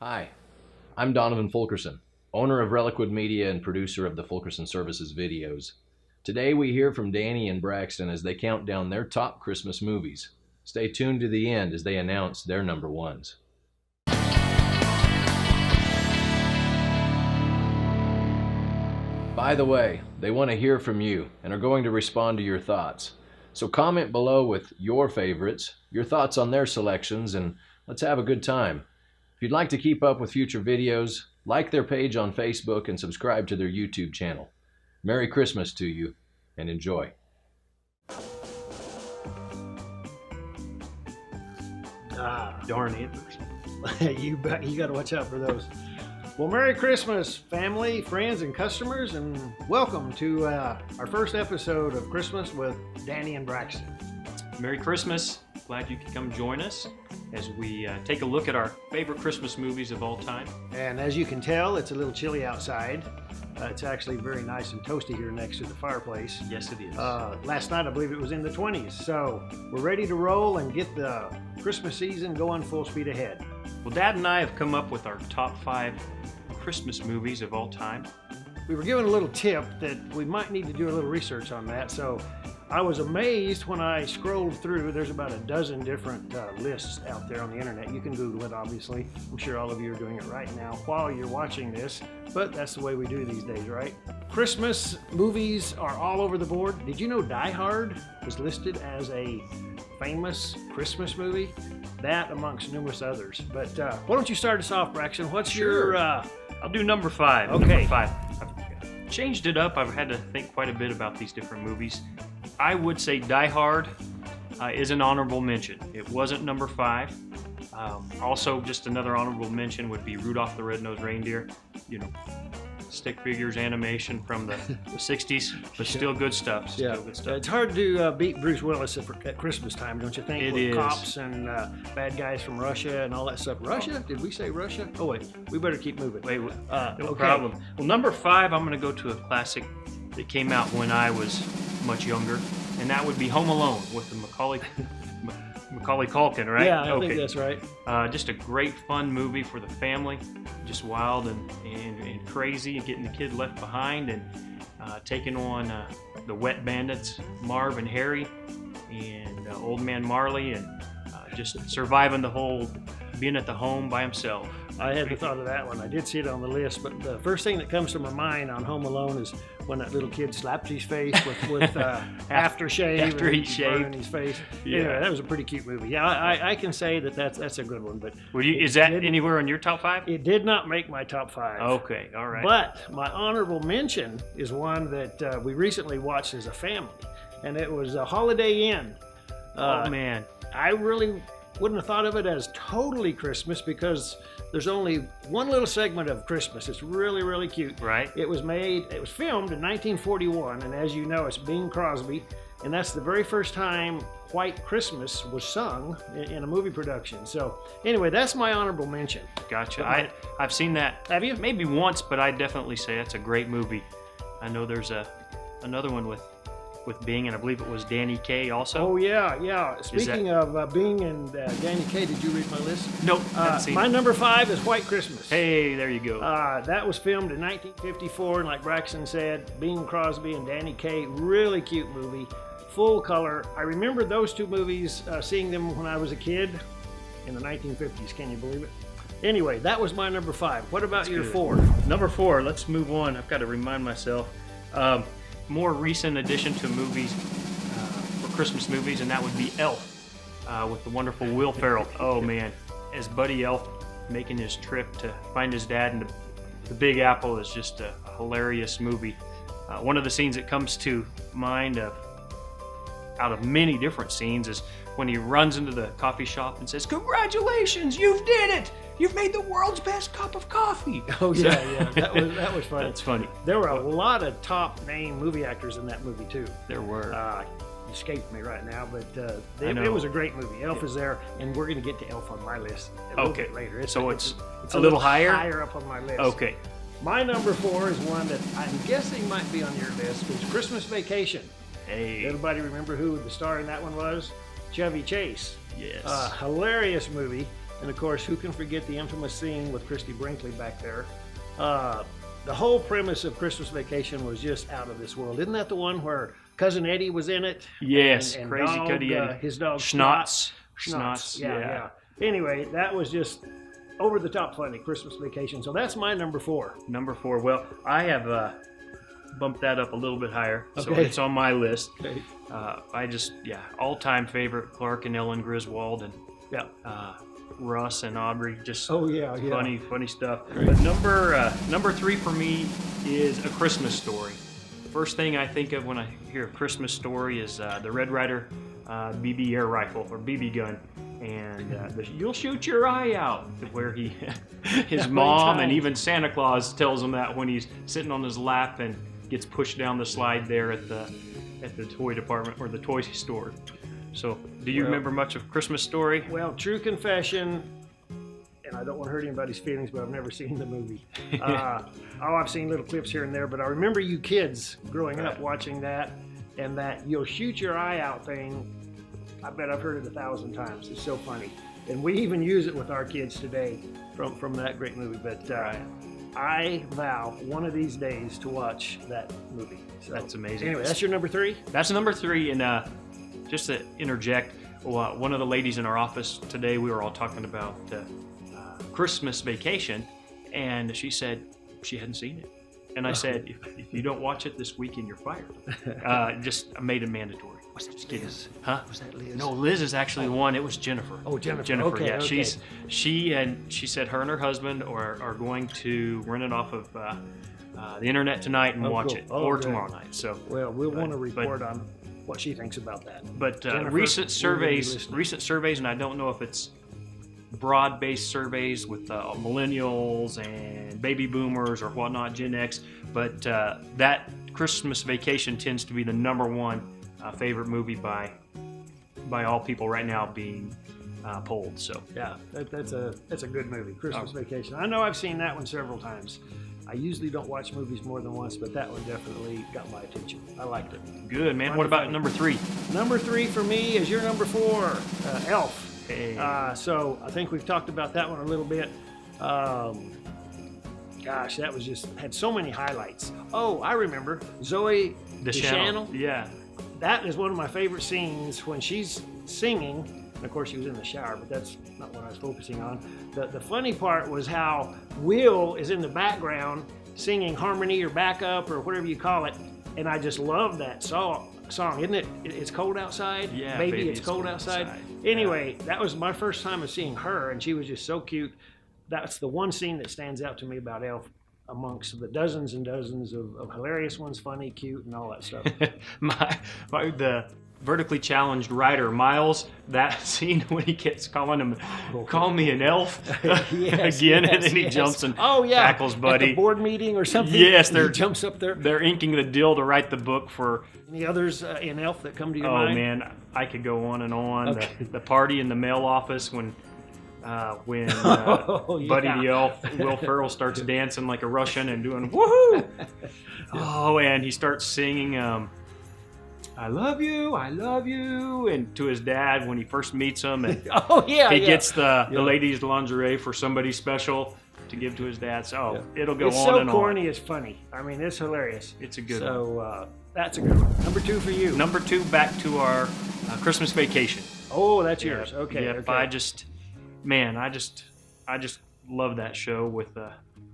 Hi, I'm Donovan Fulkerson, owner of Relicwood Media and producer of the Fulkerson Services videos. Today we hear from Danny and Braxton as they count down their top Christmas movies. Stay tuned to the end as they announce their number ones. By the way, they want to hear from you and are going to respond to your thoughts. So comment below with your favorites, your thoughts on their selections, and let's have a good time. If you'd like to keep up with future videos, like their page on Facebook and subscribe to their YouTube channel. Merry Christmas to you, and enjoy. Darn antlers. You got to watch out for those. Well, Merry Christmas, family, friends, and customers, and welcome to our first episode of Christmas with Danny and Braxton. Merry Christmas. Glad you could come join us as we take a look at our favorite Christmas movies of all time. And as you can tell, it's a little chilly outside. It's actually very nice and toasty here next to the fireplace. Yes, it is. Last night, I believe it was in the 20s. So we're ready to roll and get the Christmas season going full speed ahead. Well, Dad and I have come up with our top 5 Christmas movies of all time. We were given a little tip that we might need to do a little research on that. So I was amazed when I scrolled through. There's about a dozen different lists out there on the internet. You can Google it, obviously. I'm sure all of you are doing it right now while you're watching this, but that's the way we do these days, right? Christmas movies are all over the board. Did you know Die Hard was listed as a famous Christmas movie? That amongst numerous others. But why don't you start us off, Braxton? What's your... I'll do number 5. Okay. Number 5. I've changed it up. I've had to think quite a bit about these different movies. I would say Die Hard is an honorable mention. It wasn't number 5. Also, just another honorable mention would be Rudolph the Red-Nosed Reindeer. You know, stick figures animation from the 60s, but still good stuff. Still good stuff. It's hard to beat Bruce Willis at Christmas time, don't you think? It With is. Cops and bad guys from Russia and all that stuff. Russia? Did we say Russia? Oh wait, we better keep moving. Wait, no okay. problem. Well, number 5, I'm going to go to a classic that came out when I was much younger, and that would be Home Alone with the Macaulay Culkin, right? Yeah, I think that's right. Just a great fun movie for the family, just wild and crazy, and getting the kid left behind and taking on the wet bandits, Marv and Harry, and old man Marley, and just surviving the whole, being at the home by himself. I hadn't thought of that one. I did see it on the list, but the first thing that comes to my mind on Home Alone is when that little kid slapped his face with aftershave After he and shaved burning his face. Yeah. Anyway, that was a pretty cute movie. Yeah, I can say that's a good one. But is that anywhere in your top 5? it did not make my top 5. Okay, all right. But my honorable mention is one that we recently watched as a family, and it was Holiday Inn. Oh man, I really wouldn't have thought of it as totally Christmas because there's only one little segment of Christmas. It's really, really cute. right? It was filmed in 1941, and as you know, it's Bing Crosby, and that's the very first time White Christmas was sung in a movie production. So anyway, that's my honorable mention. Gotcha. I've seen that. Have you? Maybe once, but I definitely say that's a great movie. I know there's another one with Bing, and I believe it was Danny Kaye also. Oh yeah. Speaking of Bing and Danny Kaye, did you read my list? Nope, haven't seen my it. number 5 is White Christmas. Hey, there you go. That was filmed in 1954, and like Braxton said, Bing Crosby and Danny Kaye, really cute movie, full color. I remember those two movies, seeing them when I was a kid in the 1950s. Can you believe it? Anyway, that was my number 5. What about your good. 4? Number 4, let's move on. I've got to remind myself. More recent addition to movies, for Christmas movies, and that would be Elf, with the wonderful Will Ferrell. Oh man, as Buddy Elf making his trip to find his dad in the Big Apple is just a hilarious movie. One of the scenes that comes to mind out of many different scenes is when he runs into the coffee shop and says, "Congratulations, you did it! You've made the world's best cup of coffee." Oh yeah, that was funny. That's funny. There were a lot of top name movie actors in that movie too. There were. Escaped me right now, but I know. it was a great movie. Elf is there, and we're going to get to Elf on my list a little bit later. So it's a little higher? Higher up on my list. Okay. My number 4 is one that I'm guessing might be on your list. It's Christmas Vacation. Hey. Everybody remember who the star in that one was? Chevy Chase. Yes. Hilarious movie. And of course, who can forget the infamous scene with Christy Brinkley back there? The whole premise of Christmas Vacation was just out of this world. Isn't that the one where Cousin Eddie was in it? Yes, and Crazy dog, Cuddy Eddie. His dog Schnotz. Schnotz. Yeah. Yeah. Anyway, that was just over the top funny, Christmas Vacation. So that's my number 4. Number 4. Well, I have bumped that up a little bit higher, so Okay. it's on my list. Okay. All-time favorite, Clark and Ellen Griswold, and Yeah. Russ and Aubrey, just Oh yeah. funny stuff. Great. But number 3 for me is A Christmas Story. First thing I think of when I hear A Christmas Story is the Red Ryder BB air rifle or BB gun, and you'll shoot your eye out, where his mom and even Santa Claus tells him that when he's sitting on his lap and gets pushed down the slide there at the toy department or the toy store. So, do you remember much of Christmas Story? Well, true confession, and I don't want to hurt anybody's feelings, but I've never seen the movie. I've seen little clips here and there, but I remember you kids growing up watching that, and that you'll shoot your eye out thing. I bet I've heard it 1,000 times. It's so funny. And we even use it with our kids today from that great movie. But I vow one of these days to watch that movie. So, That's amazing. Anyway, that's your number 3? That's number 3, and just to interject, one of the ladies in our office today, we were all talking about Christmas Vacation, and she said she hadn't seen it. And I said, if you don't watch it this weekend, you're fired. Just made it mandatory. Was it Just kidding. Liz? Huh? Was that Liz? No, Liz is actually the one. It was Jennifer. Oh, Jennifer. Jennifer, Okay, yeah. okay. She said her and her husband are going to rent it off of the internet tonight and watch cool. it, Oh, or good. tomorrow night. So, Well, we'll want to report on what she thinks about that. but Jennifer, recent we're gonna be surveys, listening. and I don't know if it's broad-based surveys with millennials and baby boomers or whatnot, Gen X, but that Christmas Vacation tends to be the number 1 favorite movie by all people right now being polled. So Yeah, that's a good movie, Christmas Vacation. I know I've seen that one several times. I usually don't watch movies more than once, but that one definitely got my attention. I liked it. good, man. What about number 3? Number 3 for me is your number 4, Elf. Hey. So I think we've talked about that one a little bit. Gosh, that was just had so many highlights. Oh, I remember Zoe Deschanel. Yeah. That is one of my favorite scenes when she's singing. And of course, she was in the shower, but that's not what I was focusing on. The funny part was how Will is in the background singing harmony or backup or whatever you call it. And I just love that song, isn't it? It's cold outside. Yeah, baby, it's cold outside. Yeah. Anyway, that was my first time of seeing her, and she was just so cute. That's the one scene that stands out to me about Elf, amongst the dozens and dozens of hilarious ones, funny, cute, and all that stuff. The vertically challenged rider Miles, that scene when he gets calling him, call me an elf again, and then he jumps and tackles Buddy. At the board meeting or something. Yes, he jumps up there. They're inking the deal to write the book for. Any others in Elf that come to your mind? Oh man, I could go on and on. Okay. The party in the mail office when Buddy the elf, Will Ferrell, starts dancing like a Russian and doing woohoo. Oh, and he starts singing I love you, and to his dad when he first meets him, and he gets the ladies' lingerie for somebody special to give to his dad. So it'll go it's on so and corny, on. it's funny. I mean, it's hilarious. It's a good one. So that's a good one. Number 2 for you. Number 2, back to our Christmas Vacation. Oh, that's yours. Okay. Yep, okay. I just love that show with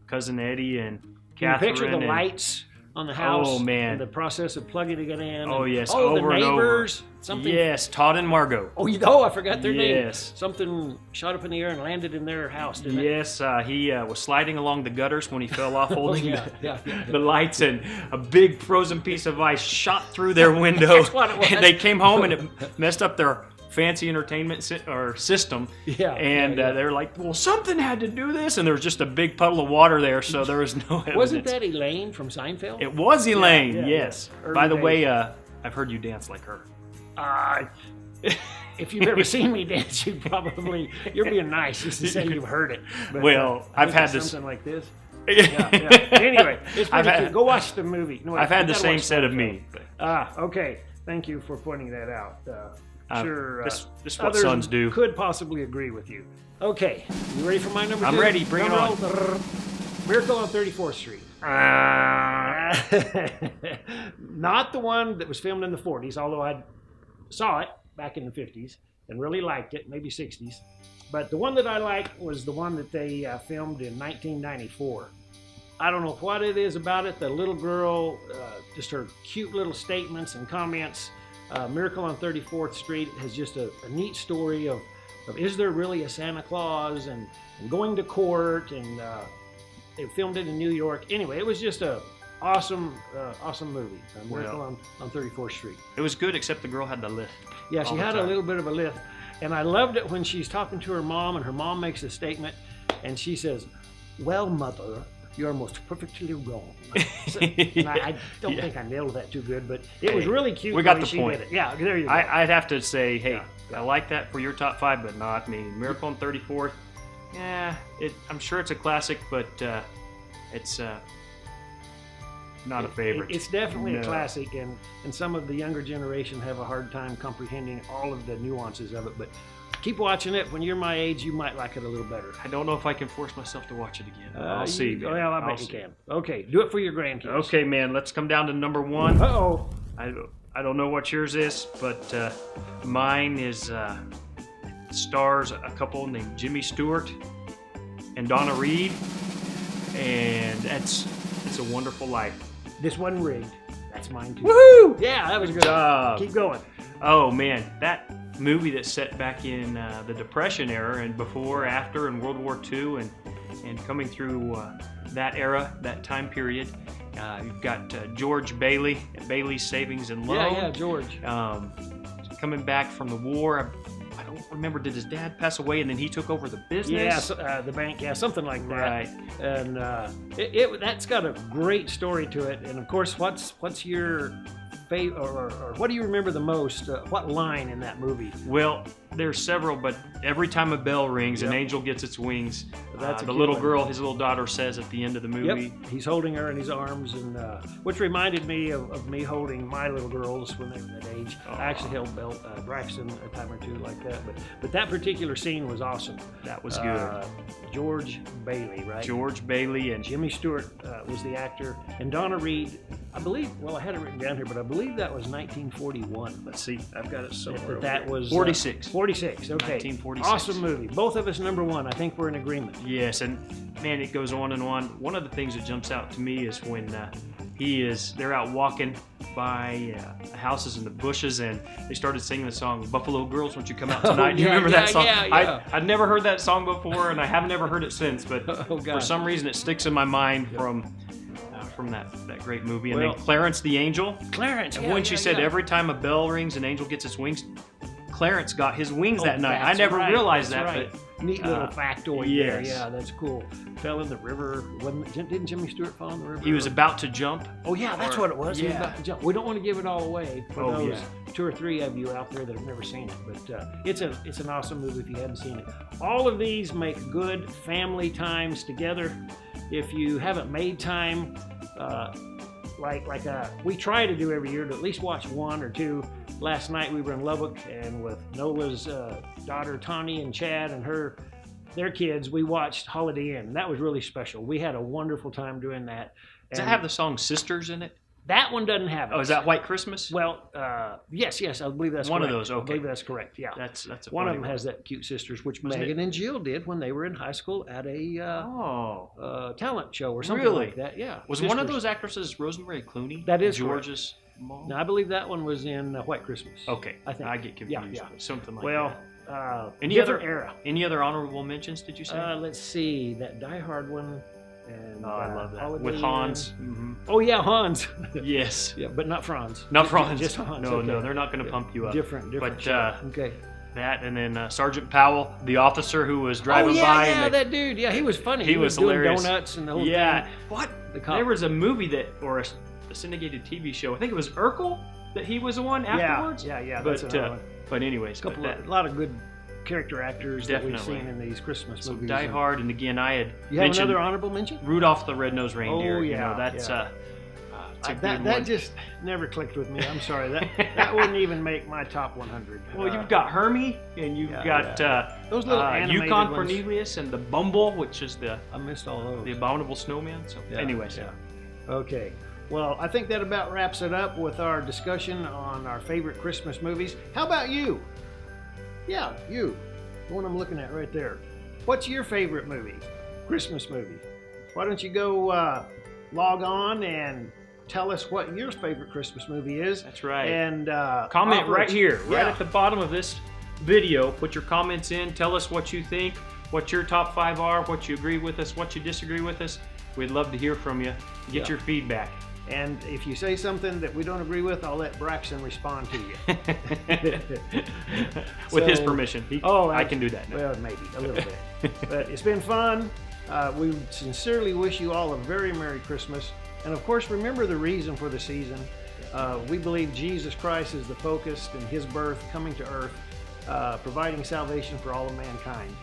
Cousin Eddie and Can you Catherine. picture the and, lights on the house? Oh, man. And the process of plugging it in. Oh, yes, Oh, over the and over. neighbors. Something. Yes, Todd and Margot. Oh, I forgot their name. Yes. Something shot up in the air and landed in their house, didn't it? Yes, he was sliding along the gutters when he fell off holding yeah. the lights, and a big frozen piece of ice shot through their window. That's what it was. And they came home and it messed up their fancy entertainment system. And they're like, well, something had to do this. And there was just a big puddle of water there, so there was no evidence. Wasn't that Elaine from Seinfeld? It was Elaine, yeah, yes. yeah. By the Early way, days. I've heard you dance like her. If you've ever seen me dance, you're being nice just to say you've heard it. But, Well, I I've think had it's this. something like this. Yeah. Anyway, it's pretty cute. Go watch the movie. No, I've had the you gotta same watch set of Seinfeld. me. Okay. Thank you for pointing that out. Sure. This is what others sons do. Could possibly agree with you. Okay, you ready for my number 2? I'm ready. Bring it on. Miracle on 34th Street. Not the one that was filmed in the 40s, although I saw it back in the 50s and really liked it, maybe 60s. But the one that I liked was the one that they filmed in 1994. I don't know what it is about it. The little girl, just her cute little statements and comments. Miracle on 34th Street has just a neat story of is there really a Santa Claus and going to court, and they filmed it in New York. Anyway, it was just a awesome movie, Miracle on 34th Street. It was good, except the girl had the lift. Yeah, she had a little bit of a lift. And I loved it when she's talking to her mom, and her mom makes a statement, and she says, "Well, mother, you're most perfectly wrong." So, and I don't think I nailed that too good, but it was really cute. We got the she point. did it. Yeah, there you go. I'd have to say, hey, I like that for your top 5, but not me. Miracle on 34th, yeah, I'm sure it's a classic, but it's not a favorite. It's definitely a classic, and some of the younger generation have a hard time comprehending all of the nuances of it, but keep watching it. When you're my age, you might like it a little better. I don't know if I can force myself to watch it again. I'll see. Well, I bet you can. Okay, do it for your grandkids. Okay, man, let's come down to number 1. Uh-oh. I don't know what yours is, but mine is stars a couple named Jimmy Stewart and Donna Reed, and It's a Wonderful Life. This wasn't rigged. That's mine too. Woohoo! Yeah, that was good. Good job. Keep going. Oh man, that movie that's set back in the Depression era and before, after, and World War II, and coming through that era, that time period. You've got George Bailey at Bailey's Savings and Loan. Yeah, George. Coming back from the war. I don't remember, did his dad pass away and then he took over the business? Yeah, the bank, something like that. Right. And that's got a great story to it. And of course, what's your favorite, or what do you remember the most? What line in that movie? Well, there's several, but every time a bell rings, an angel gets its wings. That's the little girl, his little daughter, says at the end of the movie. Yep, he's holding her in his arms, and which reminded me of me holding my little girls when they were that age. I actually held Braxton a time or two like that, but that particular scene was awesome. That was good. George Bailey, right? George Bailey and Jimmy Stewart was the actor, and Donna Reed. I believe. Well, I had it written down here, but I believe that was 1941. Let's see. I've got it somewhere. That was 46. 46. Okay. 1946. Awesome movie. Both of us number 1. I think we're in agreement. Yes, and man, it goes on and on. One of the things that jumps out to me is when they're out walking by houses in the bushes, and they started singing the song "Buffalo Girls, Won't You Come Out Tonight." Do you remember that song? Yeah. I'd never heard that song before, and I haven't ever heard it since. But for some reason, it sticks in my mind from that great movie. And then Clarence the Angel. Clarence. And when she said every time a bell rings, an angel gets its wings. Clarence got his wings that night. I never realized that. Right. But neat little factoid there. Yeah, that's cool. Fell in the river. Didn't Jimmy Stewart fall in the river? He was about to jump. Oh yeah, that's what it was. Yeah. He was about to jump. We don't want to give it all away for those 2 or 3 of you out there that have never seen it. But it's an awesome movie if you haven't seen it. All of these make good family times together. If you haven't made time, we try to do every year, to at least watch 1 or 2. Last night we were in Lubbock, and with Nola's daughter Tawny and Chad and their kids, we watched Holiday Inn. That was really special. We had a wonderful time doing that. Does it have the song "Sisters" in it? That one doesn't have it. Oh, is that White Christmas? Well, yes, I believe that's one correct. of those. Okay, I believe that's correct. Yeah, that's one of them has that cute sisters, which Megan and Jill did when they were in high school at a talent show or something like that. Yeah, was one of those actresses Rosemary Clooney? That is George's mom. No, I believe that one was in White Christmas. Okay, I think I get confused. Yeah. Something like that. Any other era? Any other honorable mentions? Did you say? Let's see, that Die Hard one. And, I love that. Holiday with Hans. Mm-hmm. Oh yeah, Hans. Yes. Yeah, but not Franz. Not Franz. Just Hans. No, no, they're not going to pump you up. Different. But okay. That, and then Sergeant Powell, the officer who was driving by. Yeah, that dude. Yeah, he was funny. He was doing hilarious. Donuts and the whole thing. Yeah. What? There was a movie or a syndicated TV show. I think it was Urkel that he was the one afterwards. Yeah. But anyways, a lot of good character actors that we've seen in these Christmas movies. Die Hard, and again, I had you have another honorable mention? Rudolph the Red-Nosed Reindeer. Oh yeah, that's that just never clicked with me. I'm sorry, that wouldn't even make my top 100. Well, you've got Hermie, and you've got Those little animated Yukon ones. Cornelius and the Bumble, which is the I missed all those. abominable snowman. So, Yeah, anyways, yeah. Okay. Well, I think that about wraps it up with our discussion on our favorite Christmas movies. How about you? Yeah, you. The one I'm looking at right there. What's your favorite movie? Christmas movie. Why don't you go log on and tell us what your favorite Christmas movie is? That's right. And comment offer right it- here, right Yeah. at the bottom of this video. Put your comments in. Tell us what you think, what your top 5 are, what you agree with us, what you disagree with us. We'd love to hear from you. Get Yeah. your feedback. And if you say something that we don't agree with, I'll let Braxton respond to you. With his So- permission. Oh, I can do that now. Well, maybe a little bit. But it's been fun. We sincerely wish you all a very Merry Christmas. And of course, remember the reason for the season. We believe Jesus Christ is the focus in his birth, coming to earth, providing salvation for all of mankind.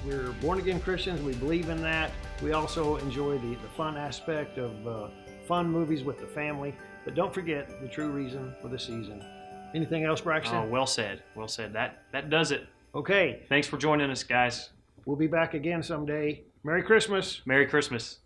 We're born again Christians. We believe in that. We also enjoy the fun aspect of fun movies with the family. But don't forget the true reason for the season. Anything else, Braxton? Oh, well said. Well said. That does it. Okay. Thanks for joining us, guys. We'll be back again someday. Merry Christmas. Merry Christmas.